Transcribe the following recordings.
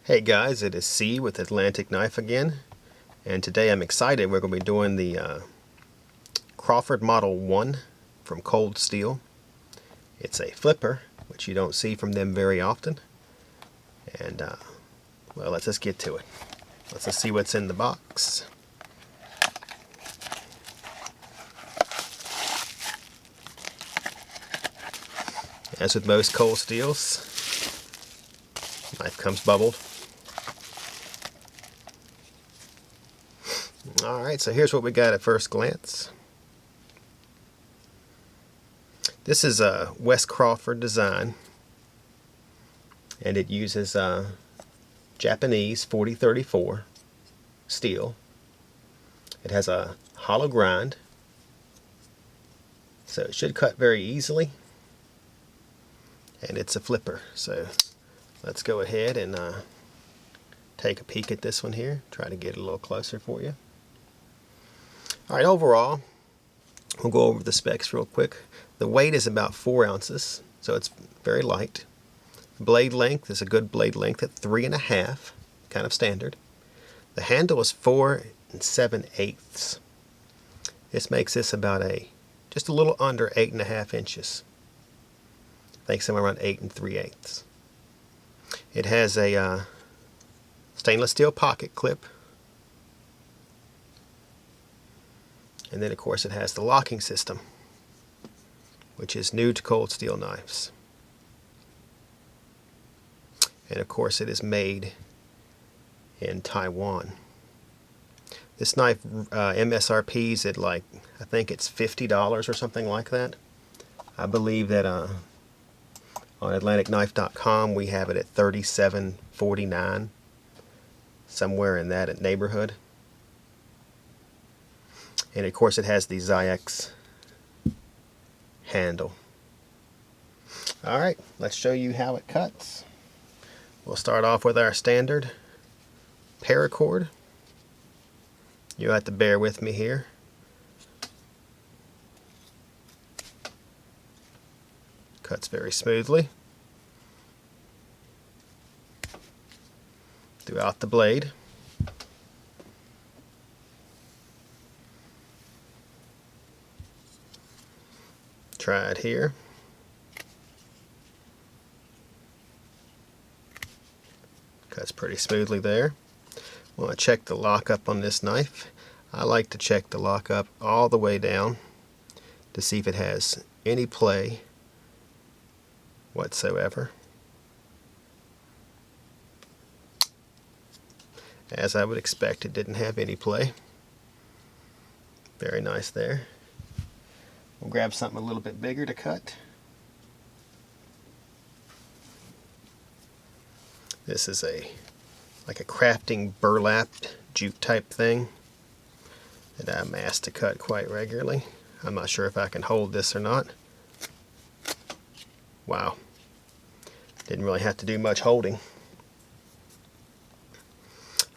Hey guys, it is C with Atlantic Knife again, and today I'm excited. We're going to be doing the Crawford Model 1 from Cold Steel. It's a flipper, which you don't see from them very often. And well, let's just get to it. Let's just see what's in the box. As with most Cold Steels, knife comes bubbled. Alright, so here's what we got at first glance. This is a Wes Crawford design, and it uses Japanese 4034 steel. It has a hollow grind, so it should cut very easily, and it's a flipper. So let's go ahead and take a peek at this one here, try to get it a little closer for you. Alright, overall, we'll go over the specs real quick. The weight is about 4 ounces, so it's very light. Blade length is a good blade length at 3.5, kind of standard. The handle is 4 7/8. This makes this about just a little under 8.5 inches. I think somewhere around 8 3/8. It has a stainless steel pocket clip. And then of course it has the locking system, which is new to Cold Steel knives. And of course it is made in Taiwan. This knife MSRP's at I think it's $50 or something like that. I believe that on AtlanticKnife.com we have it at $37.49, somewhere in that neighborhood. And of course it has the Zyx handle. Alright, let's show you how it cuts. We'll start off with our standard paracord. You'll have to bear with me here. Cuts very smoothly throughout the blade. Try it here. Cuts pretty smoothly there. Want to check the lockup on this knife. I like to check the lockup all the way down to see if it has any play whatsoever. As I would expect, it didn't have any play. Very nice there. We'll grab something a little bit bigger to cut. This is like a crafting burlap jute type thing that I'm asked to cut quite regularly. I'm not sure if I can hold this or not. Wow. Didn't really have to do much holding.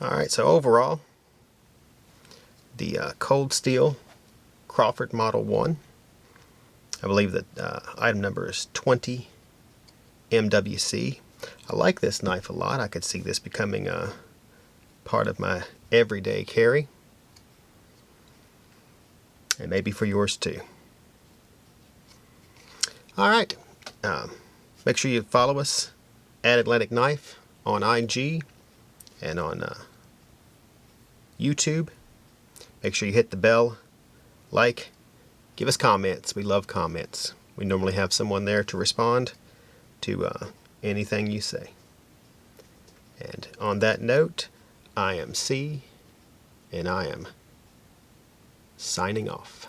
Alright, so overall, the Cold Steel Crawford Model 1. I believe that item number is 20 MWC. I like this knife a lot. I could see this becoming a part of my everyday carry. And maybe for yours too. Alright. Make sure you follow us at Atlantic Knife on IG and on YouTube. Make sure you hit the bell, like, give us comments. We love comments. We normally have someone there to respond to anything you say. And on that note, I am C, and I am signing off.